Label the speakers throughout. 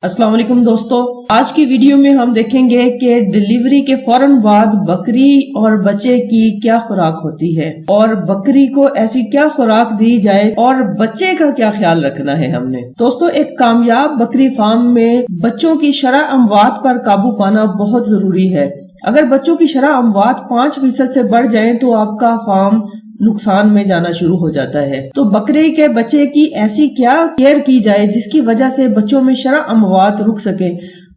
Speaker 1: अस्सलाम वालेकुम दोस्तों, आज की वीडियो में हम देखेंगे कि डिलीवरी के फौरन बाद बकरी और बच्चे की क्या खुराक होती है और बकरी को ऐसी क्या खुराक दी जाए और बच्चे का क्या ख्याल रखना है हमने। दोस्तों, एक कामयाब बकरी फार्म में बच्चों की शरह अमवात पर काबू पाना बहुत जरूरी है। अगर बच्चों की शरह अमवात 5% से बढ़ जाए तो आपका फार्म नुकसान में जाना शुरू हो जाता है। तो बकरे के बच्चे की ऐसी क्या केयर की जाए जिसकी वजह से बच्चों में शरह अमवात रुक सके।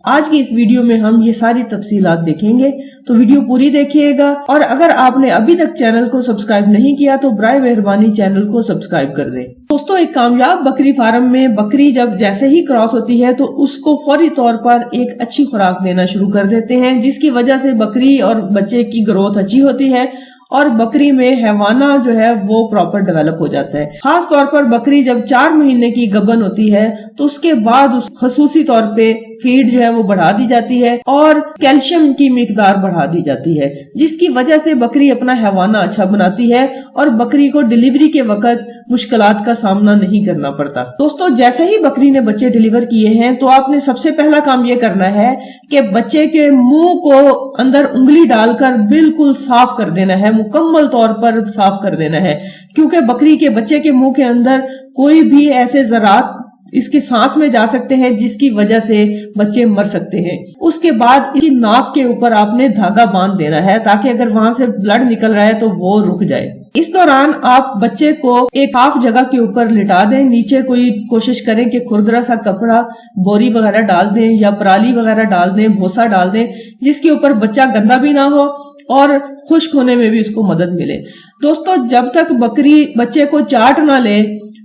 Speaker 1: आज की इस वीडियो में हम ये सारी तफसीलात देखेंगे, तो वीडियो पूरी देखिएगा। और अगर आपने अभी तक चैनल को सब्सक्राइब नहीं किया तो बराए मेहरबानी चैनल को सब्सक्राइब कर दें। दोस्तों, एक कामयाब बकरी फार्म में बकरी जब जैसे ही क्रॉस होती है तो उसको फौरी तौर पर एक अच्छी खुराक देना शुरू कर देते हैं, जिसकी वजह से बकरी और बच्चे की ग्रोथ अच्छी होती है और बकरी में हैवाना जो है वो प्रॉपर डेवलप हो जाता है। खास तौर पर बकरी जब 4 महीने की गबन होती है तो उसके बाद उस खसूसी तौर पे फीड जो है वो बढ़ा दी जाती है और कैल्शियम की मिकदार बढ़ा दी जाती है, जिसकी वजह से बकरी अपना हैवाना अच्छा बनाती है और बकरी को डिलीवरी के वक्त मुश्किलात का सामना नहीं करना पड़ता। दोस्तों, जैसे ही बकरी ने बच्चे डिलीवर किए हैं तो आपने सबसे पहला काम ये करना है कि बच्चे के मुंह को अंदर उंगली डालकर बिल्कुल साफ कर देना है, मुकम्मल तौर पर साफ कर देना है, क्योंकि बकरी के बच्चे के मुंह के अंदर कोई भी ऐसे ज़रात इसके सांस में जा सकते हैं जिसकी वजह से बच्चे मर सकते हैं। उसके बाद इसकी नाक के ऊपर आपने धागा बांध देना है ताकि अगर वहां से ब्लड निकल रहा है तो वो रुक जाए। इस दौरान आप बच्चे को एक साफ जगह के ऊपर लिटा दें, नीचे कोई कोशिश करें कि खुरदरा सा कपड़ा, बोरी वगैरह डाल दें या पराली वगैरह डाल दें, भूसा डाल दें, जिसके ऊपर बच्चा गंदा भी ना हो और खुश्क होने में भी उसको मदद मिले। दोस्तों, जब तक बकरी बच्चे को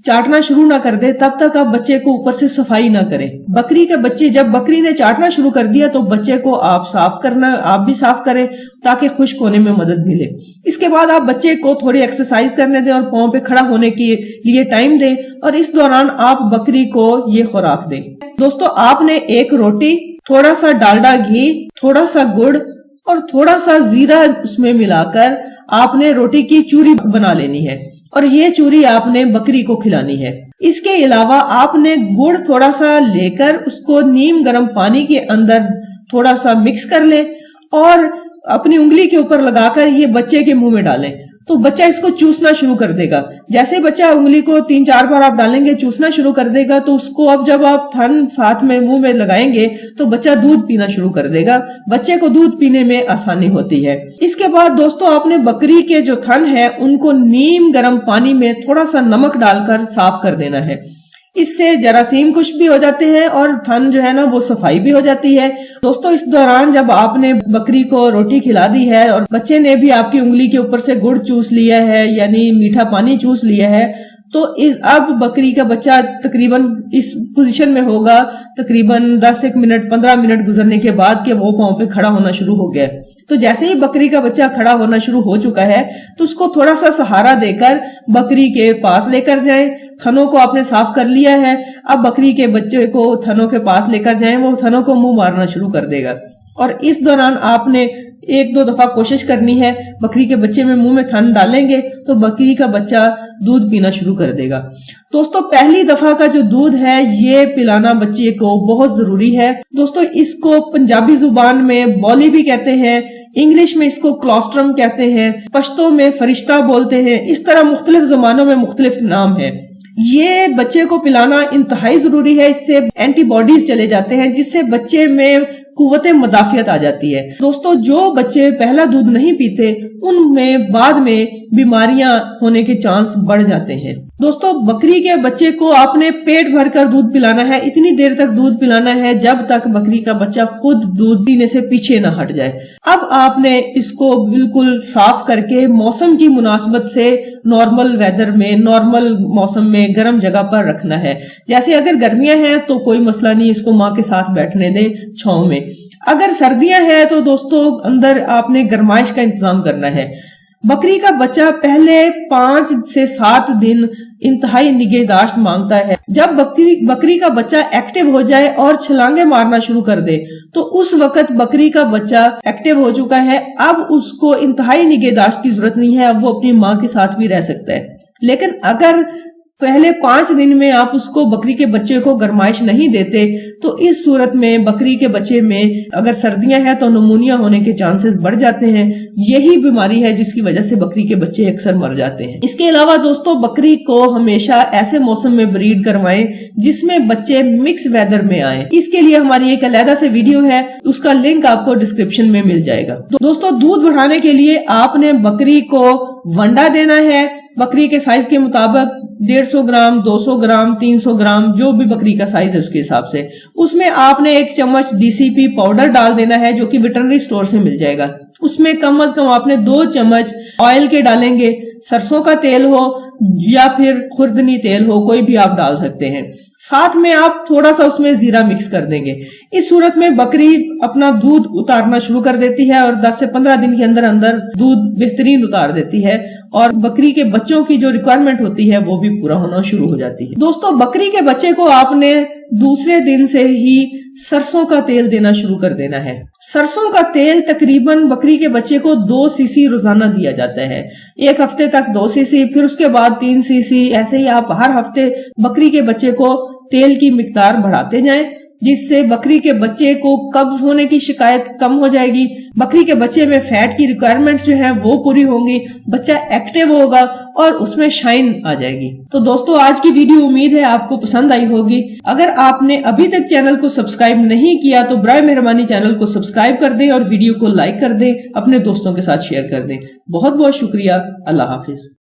Speaker 1: चाटना शुरू ना कर दे तब तक आप बच्चे को ऊपर से सफाई ना करें। बकरी के बच्चे जब बकरी ने चाटना शुरू कर दिया तो बच्चे को आप भी साफ करें ताकि खुश्क होने में मदद मिले। इसके बाद आप बच्चे को थोड़ी एक्सरसाइज करने दें और पांव पे खड़ा होने के लिए टाइम दें और इस दौरान आप बकरी को ये खुराक दें। दोस्तों, आपने एक रोटी, थोड़ा सा डालडा घी, थोड़ा सा गुड़ और थोड़ा सा जीरा उसमें मिलाकर आपने रोटी की चूरी बना लेनी है और ये चूरी आपने बकरी को खिलानी है। इसके अलावा आपने गुड़ थोड़ा सा लेकर उसको नीम गर्म पानी के अंदर थोड़ा सा मिक्स कर लें और अपनी उंगली के ऊपर लगाकर ये बच्चे के मुंह में डालें तो बच्चा इसको चूसना शुरू कर देगा। जैसे बच्चा उंगली को 3-4 बार आप डालेंगे, चूसना शुरू कर देगा, तो उसको अब जब आप थन साथ में मुंह में लगाएंगे तो बच्चा दूध पीना शुरू कर देगा। बच्चे को दूध पीने में आसानी होती है। इसके बाद दोस्तों, आपने बकरी के जो थन है उनको नीम गर्म पानी में थोड़ा सा नमक डालकर साफ कर देना है। इससे जरासीम कुछ भी हो जाते हैं और थन जो है ना वो सफाई भी हो जाती है। दोस्तों, इस दौरान जब आपने बकरी को रोटी खिला दी है और बच्चे ने भी आपकी उंगली के ऊपर से गुड़ चूस लिया है यानी मीठा पानी चूस लिया है, तो अब बकरी का बच्चा तकरीबन इस पोजीशन में होगा तकरीबन 10 मिनट 15 मिनट गुजरने के बाद कि वो पांव पे खड़ा होना शुरू हो गया। तो जैसे ही बकरी का बच्चा खड़ा होना शुरू हो चुका है तो उसको थोड़ा सा सहारा देकर बकरी के पास लेकर जाएं। थनों को आपने साफ कर लिया है, अब बकरी के बच्चे को थनों के पास लेकर जाएं, वो थनों को मुंह मारना शुरू कर देगा और इस दौरान आपने 1-2 दफा कोशिश करनी है। बकरी के बच्चे में मुंह में थन डालेंगे तो बकरी का बच्चा दूध पीना शुरू कर देगा। दोस्तों, पहली दफा का जो दूध है ये पिलाना बच्चे को बहुत जरूरी है। दोस्तों, इसको पंजाबी जुबान में बौली भी कहते हैं, इंग्लिश में इसको क्लोस्ट्रम कहते हैं, पश्तो में फरिश्ता बोलते हैं, इस तरह मुख्तलिफ जुबानों में मुख्तलिफ नाम है। ये बच्चे को पिलाना इंतहाई जरूरी है, इससे एंटीबॉडीज चले जाते हैं जिससे बच्चे में कुव्वते मदाफियत आ जाती है। दोस्तों, जो बच्चे पहला दूध नहीं पीते उनमें बाद में बीमारियां होने के चांस बढ़ जाते हैं। दोस्तों, बकरी के बच्चे को आपने पेट भरकर दूध पिलाना है, इतनी देर तक दूध पिलाना है जब तक बकरी का बच्चा खुद दूध पीने से पीछे न हट जाए। अब आपने इसको बिल्कुल साफ करके मौसम की मुनासबत से नॉर्मल वेदर में, नॉर्मल मौसम में गर्म जगह पर रखना है। जैसे अगर गर्मियां हैं तो कोई मसला नहीं, इसको माँ के साथ बैठने दें छांव में। अगर सर्दियां हैं तो दोस्तों अंदर आपने गर्माइश का इंतजाम करना है। बकरी का बच्चा पहले 5 से 7 दिन इंतहाई निगहदाश्त मांगता है। जब बकरी का बच्चा एक्टिव हो जाए और छलांगे मारना शुरू कर दे तो उस वक्त बकरी का बच्चा एक्टिव हो चुका है, अब उसको इंतहाई निगहदाश्त की जरूरत नहीं है, अब वो अपनी माँ के साथ भी रह सकता है। लेकिन अगर पहले 5 दिन में आप उसको बकरी के बच्चे को गरमाइश नहीं देते तो इस सूरत में बकरी के बच्चे में अगर सर्दियां हैं तो निमोनिया होने के चांसेस बढ़ जाते हैं। यही बीमारी है जिसकी वजह से बकरी के बच्चे अक्सर मर जाते हैं। इसके अलावा दोस्तों, बकरी को हमेशा ऐसे मौसम में ब्रीड करवाएं जिसमें बच्चे मिक्स वेदर में आए। इसके लिए हमारी एक अलग से वीडियो है, उसका लिंक आपको डिस्क्रिप्शन में मिल जाएगा। दोस्तों, दूध बढ़ाने के लिए आपने बकरी को वंडा देना है। बकरी के साइज के मुताबिक 150 ग्राम, 200 ग्राम, 300 ग्राम, जो भी बकरी का साइज है उसके हिसाब से उसमें आपने 1 चम्मच DCP पाउडर डाल देना है, जो कि वेटरनरी स्टोर से मिल जाएगा। उसमें कम से कम आपने 2 चम्मच ऑयल के डालेंगे। सरसों का तेल हो या फिर खुर्दनी तेल हो, कोई भी आप डाल सकते हैं। साथ में आप थोड़ा सा उसमें जीरा मिक्स कर देंगे। इस सूरत में बकरी अपना दूध उतारना शुरू कर देती है और 10 से 15 दिन के अंदर अंदर दूध बेहतरीन उतार देती है और बकरी के बच्चों की जो रिक्वायरमेंट होती है वो भी पूरा होना शुरू हो जाती है। दोस्तों, बकरी के बच्चे को आपने दूसरे दिन से ही सरसों का तेल देना शुरू कर देना है। सरसों का तेल तकरीबन बकरी के बच्चे को 2 सीसी रोजाना दिया जाता है। 1 हफ्ते तक 2 सीसी, फिर उसके बाद 3 सीसी, ऐसे ही आप हर हफ्ते बकरी के बच्चे को तेल की मिकदार बढ़ाते जाएं, जिससे बकरी के बच्चे को कब्ज होने की शिकायत कम हो जाएगी। बकरी के बच्चे में फैट की रिक्वायरमेंट्स जो है वो पूरी होंगी, बच्चा एक्टिव होगा और उसमें शाइन आ जाएगी। तो दोस्तों, आज की वीडियो उम्मीद है आपको पसंद आई होगी। अगर आपने अभी तक चैनल को सब्सक्राइब नहीं किया तो बराए मेहरबानी चैनल को सब्सक्राइब कर दें और वीडियो को लाइक कर दें, अपने दोस्तों के साथ शेयर कर दें। बहुत बहुत शुक्रिया। अल्लाह हाफिज।